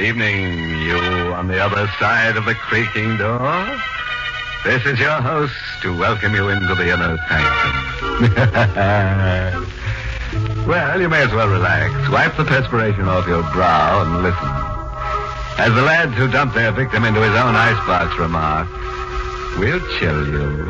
evening, you on the other side of the creaking door. This is your host to welcome you into the Inner Sanctum. Well, you may as well relax. Wipe the perspiration off your brow and listen. As the lads who dumped their victim into his own icebox remark, we'll chill you.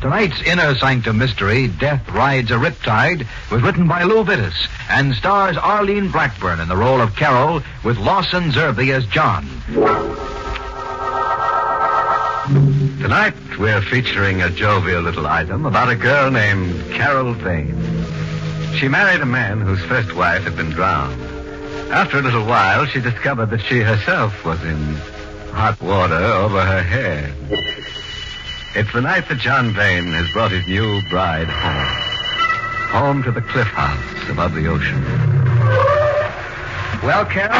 Tonight's Inner Sanctum Mystery, Death Rides a Riptide, was written by Lou Vittis and stars Arlene Blackburn in the role of Carol with Lawson Zerby as John. Tonight, we're featuring a jovial little item about a girl named Carol Vane. She married a man whose first wife had been drowned. After a little while, she discovered that she herself was in hot water over her head. It's the night that John Vane has brought his new bride home. Home to the cliff house above the ocean. Well, Carol?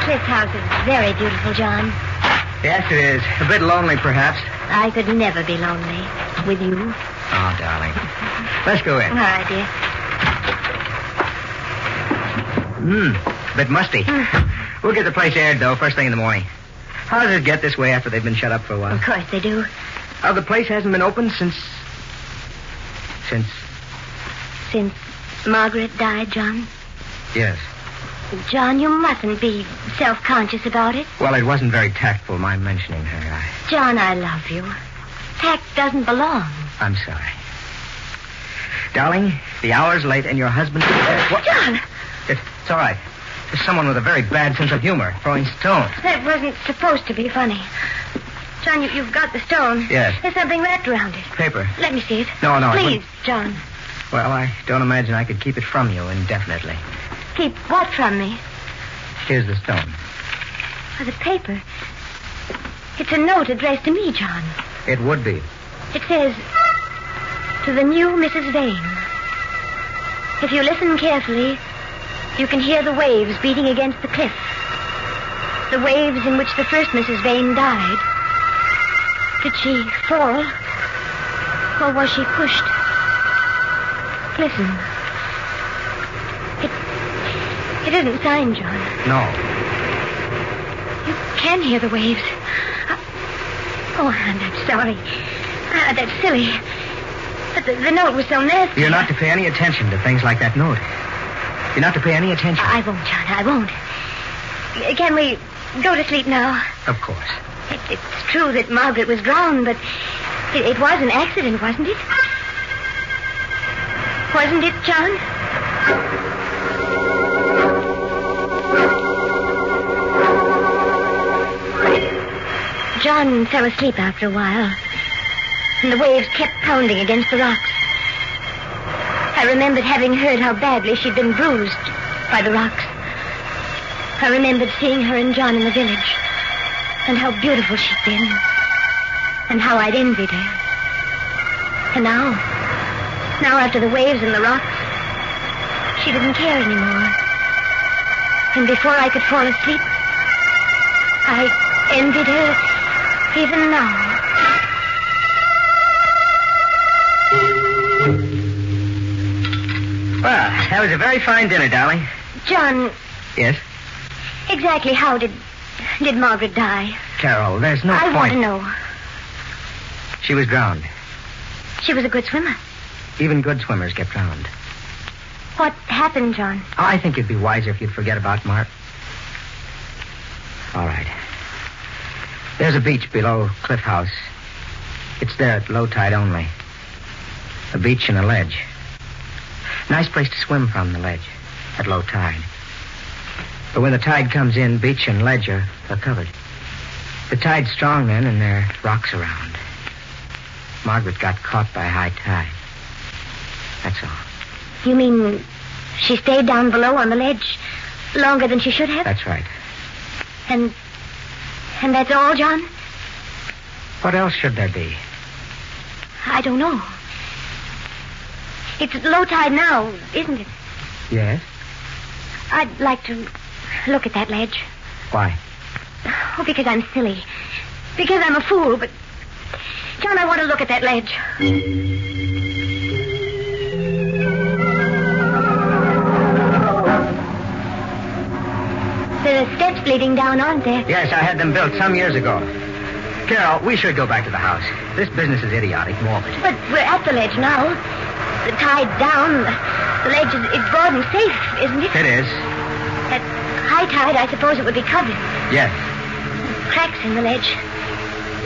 Cliff House is very beautiful, John. Yes, it is. A bit lonely, perhaps. I could never be lonely with you. Oh, darling. Let's go in. All right, dear. A bit musty. We'll get the place aired, though, first thing in the morning. How does it get this way after they've been shut up for a while? Of course they do. Oh, the place hasn't been open since Margaret died, John. Yes. John, you mustn't be self-conscious about it. Well, it wasn't very tactful, my mentioning her. John, I love you. Tact doesn't belong. I'm sorry. Darling, the hour's late and your husband... What? John! It's all right. There's someone with a very bad sense of humor throwing stones. That wasn't supposed to be funny. John, you've got the stone. Yes. There's something wrapped around it. Paper. Let me see it. No. Please, John. Well, I don't imagine I could keep it from you indefinitely. Keep what from me? Here's the stone. Oh, the paper. It's a note addressed to me, John. It would be. It says, to the new Mrs. Vane. If you listen carefully, you can hear the waves beating against the cliff. The waves in which the first Mrs. Vane died. Did she fall? Or was she pushed? Listen. It isn't signed, John. No. You can hear the waves. Oh, I'm sorry. That's silly. But the note was so nasty. You're not to pay any attention to things like that note. You're not to pay any attention. I won't, John. I won't. Can we go to sleep now? Of course. It's true that Margaret was drowned, but it was an accident, wasn't it? Wasn't it, John? John fell asleep after a while, and the waves kept pounding against the rocks. I remembered having heard how badly she'd been bruised by the rocks. I remembered seeing her and John in the village, and how beautiful she'd been, and how I'd envied her. And now after the waves and the rocks, she didn't care anymore. And before I could fall asleep, I envied her even now. Well, that was a very fine dinner, darling. John, Yes? exactly how did Margaret die? Carol, there's no I point. want to know. She was drowned. She was a good swimmer. Even good swimmers get drowned. What happened, John? Oh, I think it'd be wiser if you'd forget about Mark. All right. There's a beach below Cliff House. It's there at low tide only. A beach and a ledge. Nice place to swim from, the ledge, at low tide. But when the tide comes in, beach and ledge are covered. The tide's strong then, and there are rocks around. Margaret got caught by high tide. That's all. You mean she stayed down below on the ledge longer than she should have? That's right. And that's all, John? What else should there be? I don't know. It's low tide now, isn't it? Yes? I'd like to look at that ledge. Why? Oh, because I'm silly. Because I'm a fool, but... John, I want to look at that ledge. leading down, aren't there? Yes, I had them built some years ago. Carol, we should go back to the house. This business is idiotic, morbid. But we're at the ledge now. The tide's down. The ledge is broad and safe, isn't it? It is. At high tide, I suppose it would be covered. Yes. Cracks in the ledge.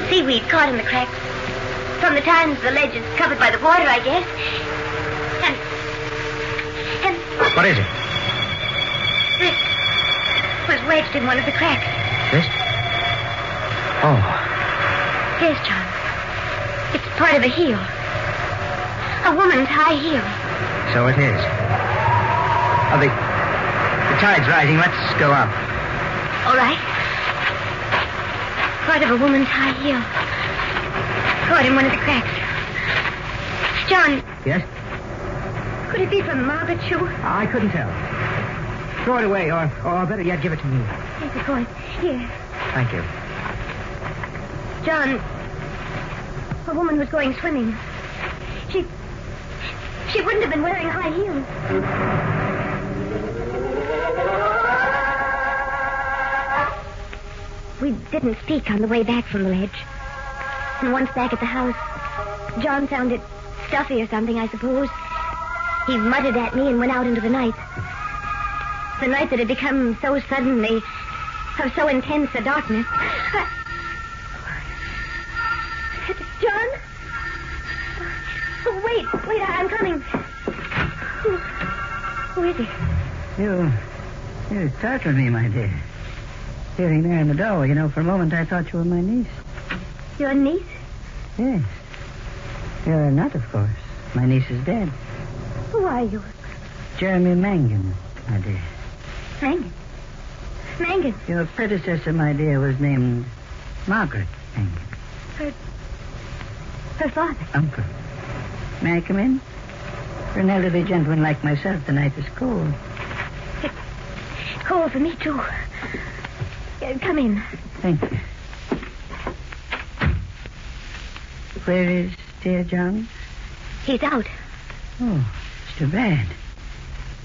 Seaweed caught in the cracks. From the times the ledge is covered by the water, I guess. And What is it? wrist was wedged in one of the cracks. Wrist? Oh. Yes, John. It's part of a heel. A woman's high heel. So it is. Oh, the tide's rising. Let's go up. All right. Part of a woman's high heel. Caught in one of the cracks. John, Yes? could it be from Margaret's shoe? I couldn't tell. Throw it away, or better yet, give it to me. Yes, of course. Here. Thank you. John, a woman was going swimming. She wouldn't have been wearing high heels. We didn't speak on the way back from the ledge. And once back at the house, John sounded stuffy or something, I suppose. He muttered at me and went out into the night. The night that had become so suddenly, of so intense a darkness. John? Oh, wait, I'm coming. Who is it? You startled me, my dear. Sitting there in the door, for a moment I thought you were my niece. Your niece? Yes. You're not, of course. My niece is dead. Who are you? Jeremy Mangan, my dear. Mangan? Mangan? Your predecessor, my dear, was named Margaret Mangan. Her father? Uncle. May I come in? For an elderly gentleman like myself, the night is cold. It's cold for me, too. Come in. Thank you. Where is dear John? He's out. Oh, it's too bad.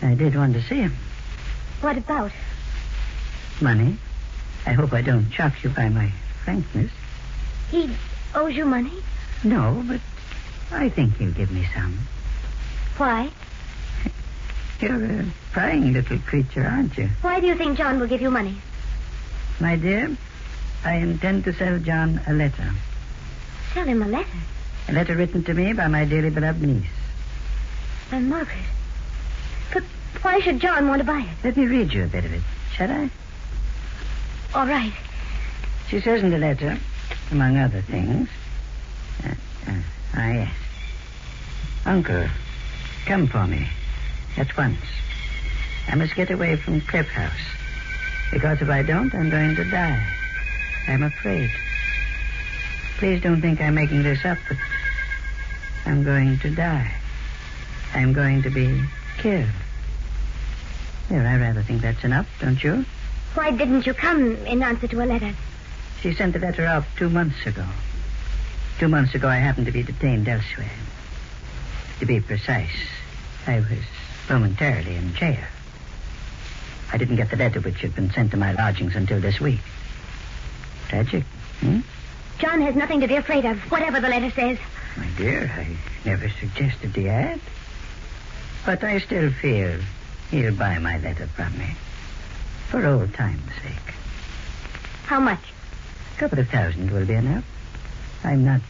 I did want to see him. What about? Money. I hope I don't shock you by my frankness. He owes you money? No, but I think he'll give me some. Why? You're a prying little creature, aren't you? Why do you think John will give you money? My dear, I intend to sell John a letter. Sell him a letter? A letter written to me by my dearly beloved niece. And Margaret. But why should John want to buy it? Let me read you a bit of it, shall I? All right. She says in the letter, among other things... yes. Uncle, come for me. At once. I must get away from Cliff House. Because if I don't, I'm going to die. I'm afraid. Please don't think I'm making this up, but I'm going to die. I'm going to be killed. There, I rather think that's enough, don't you? Why didn't you come in answer to a letter? She sent the letter out 2 months ago. 2 months ago, I happened to be detained elsewhere. To be precise, I was momentarily in jail. I didn't get the letter which had been sent to my lodgings until this week. Tragic, John has nothing to be afraid of, whatever the letter says. My dear, I never suggested the ad. But I still feel he'll buy my letter from me. For old time's sake. How much? A couple of $1,000 will be enough. I'm not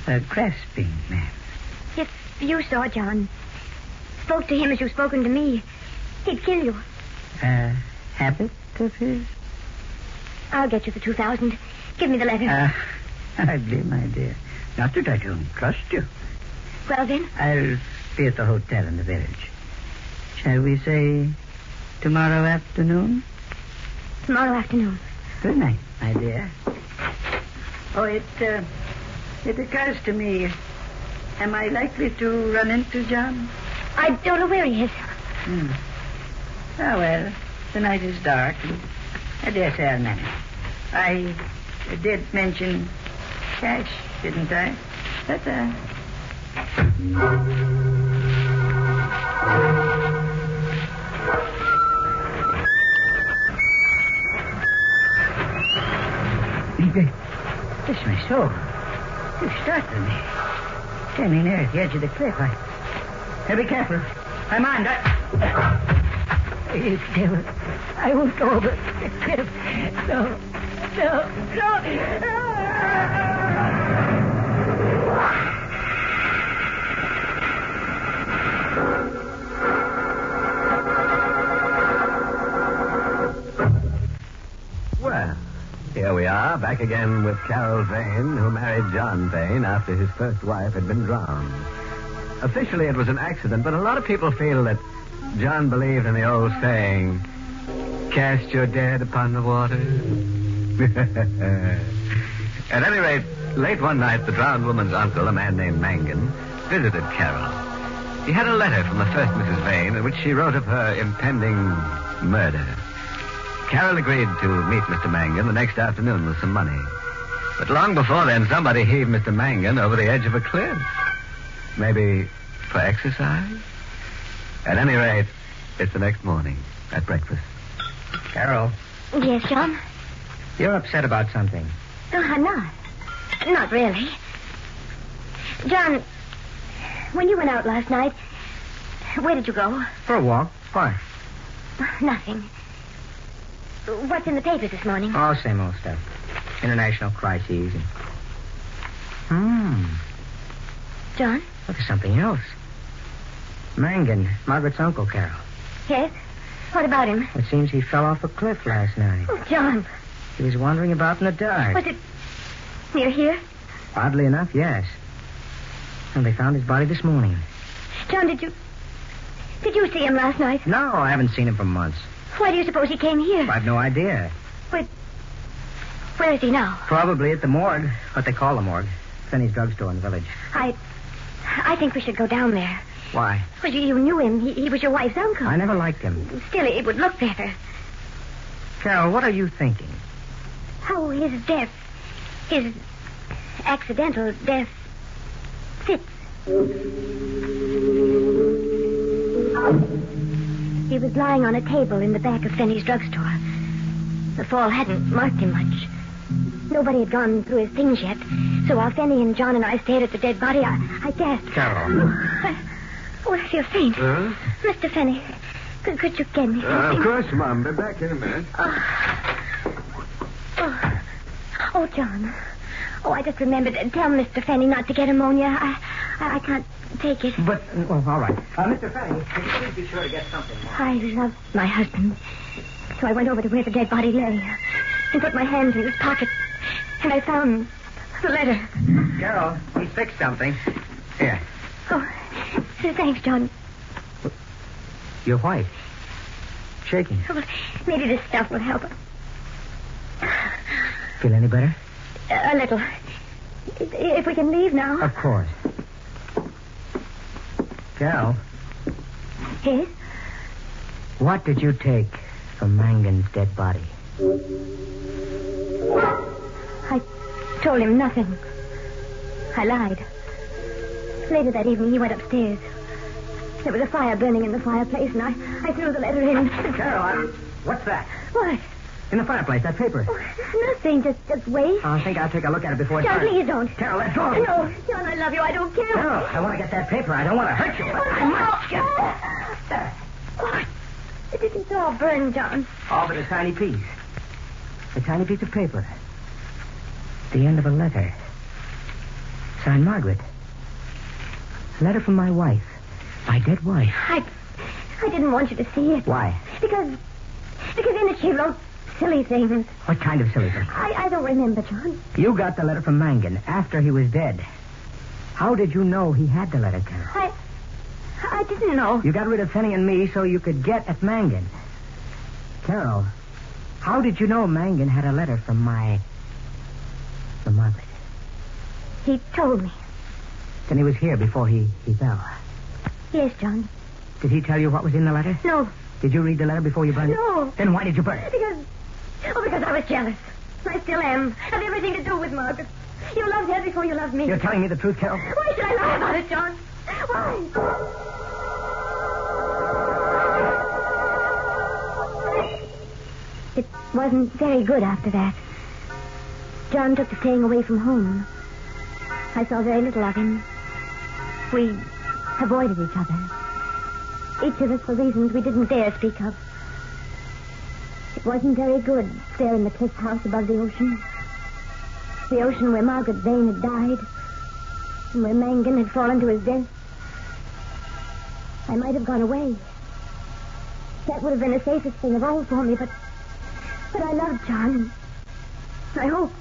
a grasping man. If you saw John, spoke to him as you've spoken to me, he'd kill you. A habit of his? I'll get you the 2,000. Give me the letter. Hardly, my dear. Not that I don't trust you. Well, then? I'll be at the hotel in the village. Shall we say tomorrow afternoon? Tomorrow afternoon. Good night, my dear. Oh, it occurs to me, am I likely to run into John? I don't know where he is. Oh, well, the night is dark. I dare say I'll manage. I did mention cash, didn't I? But, This my soul. You startled me. Standing there at the edge of the cliff. Hey, be careful. I'm on. You devil. I won't go over the cliff. No. Well, here we are, back again with Carol Vane, who married John Vane after his first wife had been drowned. Officially, it was an accident, but a lot of people feel that John believed in the old saying, cast your dead upon the water. At any rate, late one night, the drowned woman's uncle, a man named Mangan, visited Carol. He had a letter from the first Mrs. Vane in which she wrote of her impending murder. Carol agreed to meet Mr. Mangan the next afternoon with some money. But long before then, somebody heaved Mr. Mangan over the edge of a cliff. Maybe for exercise? At any rate, it's the next morning at breakfast. Carol, Yes, John? you're upset about something. No, I'm not. Not really. John, when you went out last night, where did you go? For a walk. Why? Nothing. What's in the papers this morning? Oh, same old stuff. International crises. John? Look at something else. Mangan, Margaret's uncle, Carol. Yes? What about him? It seems he fell off a cliff last night. Oh, John. He was wandering about in the dark. Was it near here? Oddly enough, yes. And they found his body this morning. John, did you see him last night? No, I haven't seen him for months. Why do you suppose he came here? I have no idea. Where is he now? Probably at the morgue, what they call the morgue. Finney's drugstore in the village. I think we should go down there. Why? Well, you knew him. He was your wife's uncle. I never liked him. Still, it would look better. Carol, what are you thinking? How his death, his accidental death, fits. He was lying on a table in the back of Finney's drugstore. The fall hadn't marked him much. Nobody had gone through his things yet. So while Finney and John and I stared at the dead body, I gasped. Carol. I feel faint. Mr. Finney, could you get me something? Of course, Mom. Be back in a minute. Oh, John. Oh, I just remembered. Tell Mr. Finney not to get pneumonia. I can't take it. But, well, all right. Mr. Finney, could you please be sure to get something more? I love my husband. So I went over to where the dead body lay and put my hands in his pocket. And I found the letter. Carol, he fixed something. Here. Oh, thanks, John. You're white. Shaking. Oh, maybe this stuff will help. Feel any better? A little. If we can leave now. Of course. Carol, Yes? what did you take from Mangan's dead body? I told him nothing. I lied. Later that evening, he went upstairs. There was a fire burning in the fireplace, and I threw the letter in. Carol, what's that? What? In the fireplace, that paper. Oh, nothing. Just wait. I think I'll take a look at it before it John, burns. please don't. Carol, let go. No, John, I love you. I don't care. No, I want to get that paper. I don't want to hurt you. But I must get it. What? It's all burned, John. All but a tiny piece. A tiny piece of paper. The end of a letter. Signed Margaret. A letter from my wife. My dead wife. I didn't want you to see it. Why? Because in it she wrote silly things. What kind of silly thing? I don't remember, John. You got the letter from Mangan after he was dead. How did you know he had the letter, Carol? I didn't know. You got rid of Finney and me so you could get at Mangan. Carol, how did you know Mangan had a letter from Margaret? He told me. Then he was here before he fell. Yes, John. Did he tell you what was in the letter? No. Did you read the letter before you burned it? No. Then why did you burn it? Because I was jealous. I still am. Have everything to do with Margaret. You loved her before you loved me. You're telling me the truth, Carol? Why should I lie about it, John? Why? It wasn't very good after that. John took to staying away from home. I saw very little of him. We avoided each other. Each of us for reasons we didn't dare speak of. It wasn't very good there in the cliff house above the ocean. The ocean where Margaret Vane had died. And where Mangan had fallen to his death. I might have gone away. That would have been the safest thing of all for me, but I loved John. I hoped.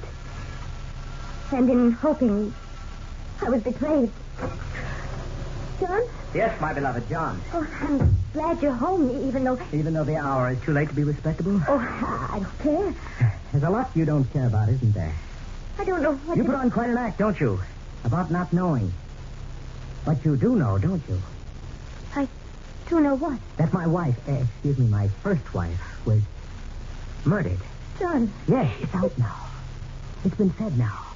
And in hoping, I was betrayed. John? Yes, my beloved John. Oh, I'm glad you're home, even though... Even though the hour is too late to be respectable? Oh, I don't care. There's a lot you don't care about, isn't there? I don't know what You put on quite an act, don't you? About not knowing. But you do know, don't you? I do know what? That my wife, my first wife, was murdered. John. Yes, it's out now. It's been said now.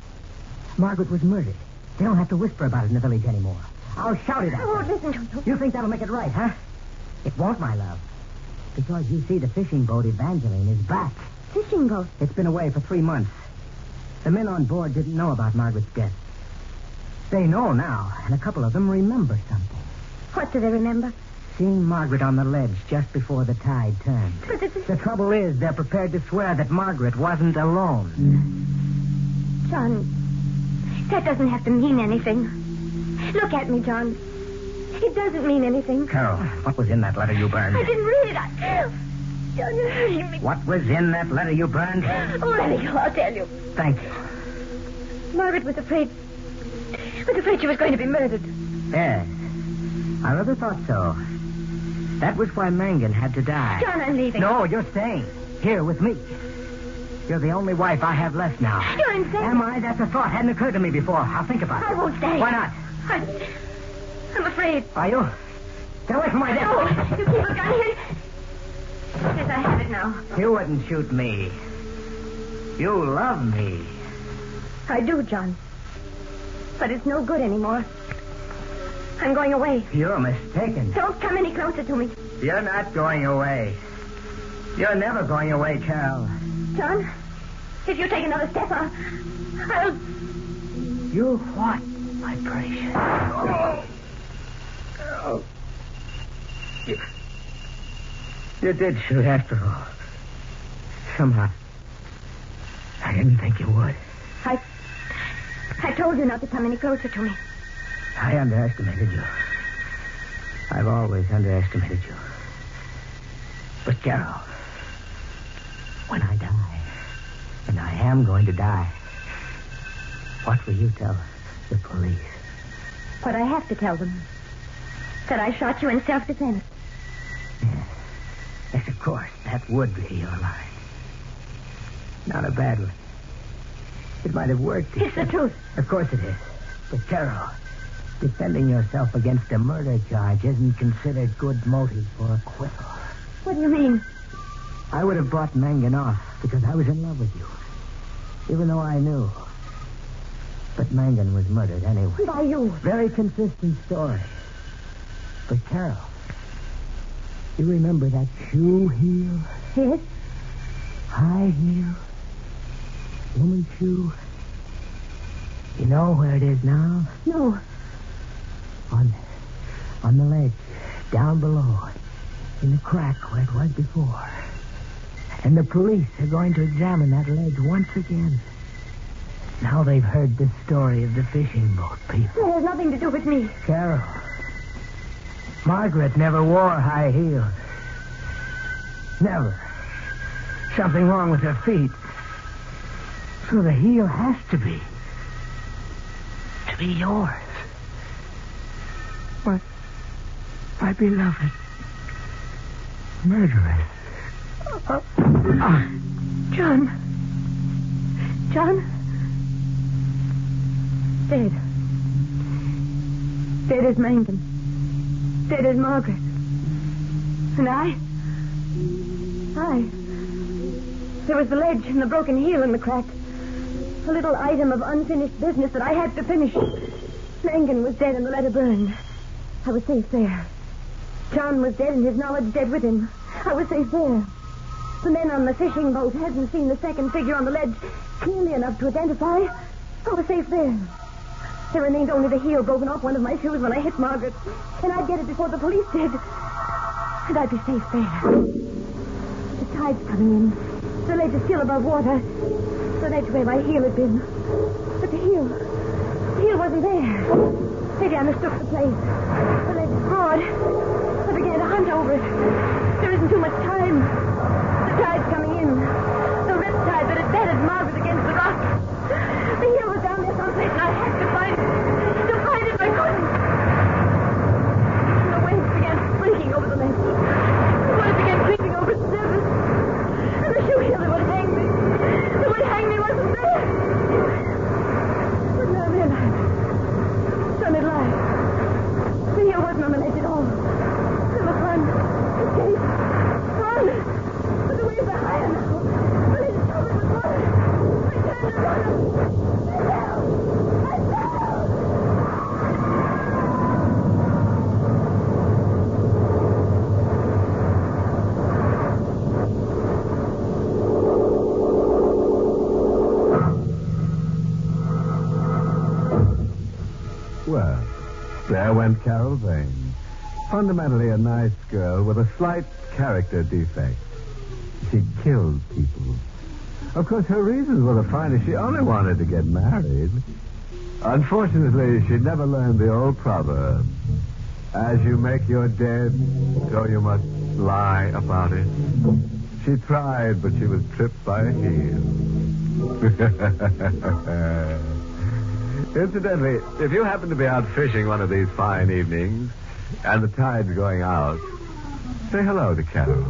Margaret was murdered. They don't have to whisper about it in the village anymore. I'll shout it at Oh, them. listen to you. You think that'll make it right, huh? It won't, my love. Because you see, the fishing boat Evangeline is back. Fishing boat? It's been away for 3 months. The men on board didn't know about Margaret's death. They know now, and a couple of them remember something. What do they remember? Seeing Margaret on the ledge just before the tide turned. But The trouble is, they're prepared to swear that Margaret wasn't alone. John, that doesn't have to mean anything. Look at me, John. It doesn't mean anything. Carol, what was in that letter you burned? I didn't read it. John, you're hurting me. What was in that letter you burned? Oh, let me go. I'll tell you. Thank you. Margaret was afraid she was going to be murdered. Yes. I rather thought so. That was why Mangan had to die. John, I'm leaving. No, you're staying. Here with me. You're the only wife I have left now. You're insane. Am I? That's a thought. Hadn't occurred to me before. I'll think about it. I won't stay. Why not? I'm afraid. Are you? Get away from my desk. No, you keep a gun here. Yes, I have it now. You wouldn't shoot me. You love me. I do, John. But it's no good anymore. I'm going away. You're mistaken. Don't come any closer to me. You're not going away. You're never going away, Carol. John, if you take another step, I'll... You what, my precious? Oh. You did shoot after all. Somehow. I didn't think you would. I told you not to come any closer to me. I underestimated you. I've always underestimated you. But, Carol, when I die, and I am going to die, what will you tell the police? What I have to tell them. That I shot you in self-defense. Yes, of course. That would be your lie. Not a bad one. It might have worked. It's the truth. Of course it is. But, Carol, defending yourself against a murder charge isn't considered good motive for acquittal. What do you mean? I would have brought Mangan off because I was in love with you. Even though I knew. But Mangan was murdered anyway. By you. Very consistent story. But, Carol, you remember that shoe heel? Yes? High heel? Woman's shoe? You know where it is now? No. On the ledge, down below, in the crack where it was before. And the police are going to examine that ledge once again. Now they've heard the story of the fishing boat people. It has nothing to do with me. Carol, Margaret never wore high heels. Never. Something wrong with her feet. So the heel has to be yours. My beloved murderess. John. Dead. Dead as Mangan. Dead as Margaret. And I. There was the ledge and the broken heel in the crack. A little item of unfinished business that I had to finish. Mangan was dead and the letter burned. I was safe there. John was dead and his knowledge dead with him. I was safe there. The men on the fishing boat hadn't seen the second figure on the ledge clearly enough to identify. I was safe there. There remained only the heel broken off one of my shoes when I hit Margaret. And I'd get it before the police did. And I'd be safe there. The tide's coming in. The ledge is still above water. The ledge where my heel had been. But the heel wasn't there. Maybe I mistook the place. The ledge is broad. I began to hunt over it. There isn't too much time. The tide's coming in. The riptide that had battered Margaret against the rock. The heel was down there someplace, and I had to find it. To find it, but I couldn't. And the waves began breaking over the ledge. The water began creeping over its surface. And the shoe heel that would hang me. That would hang me wasn't there. But now I realized. Son had lied. The heel wasn't on the ledge at all. I must run. Escape. Run. But the waves are higher now. The ledge is covered with water. I turned to run. I fell. I fell. Well, there went Carol Vane. Fundamentally a nice girl with a slight character defect. She killed people. Of course, her reasons were the finest. She only wanted to get married. Unfortunately, she never learned the old proverb. As you make your dead, so you must lie about it. She tried, but she was tripped by a heel. Incidentally, if you happen to be out fishing one of these fine evenings and the tide's going out, say hello to Carol.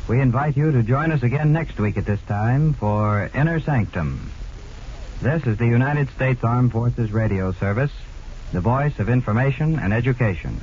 We invite you to join us again next week at this time for Inner Sanctum. This is the United States Armed Forces Radio Service, the voice of information and education.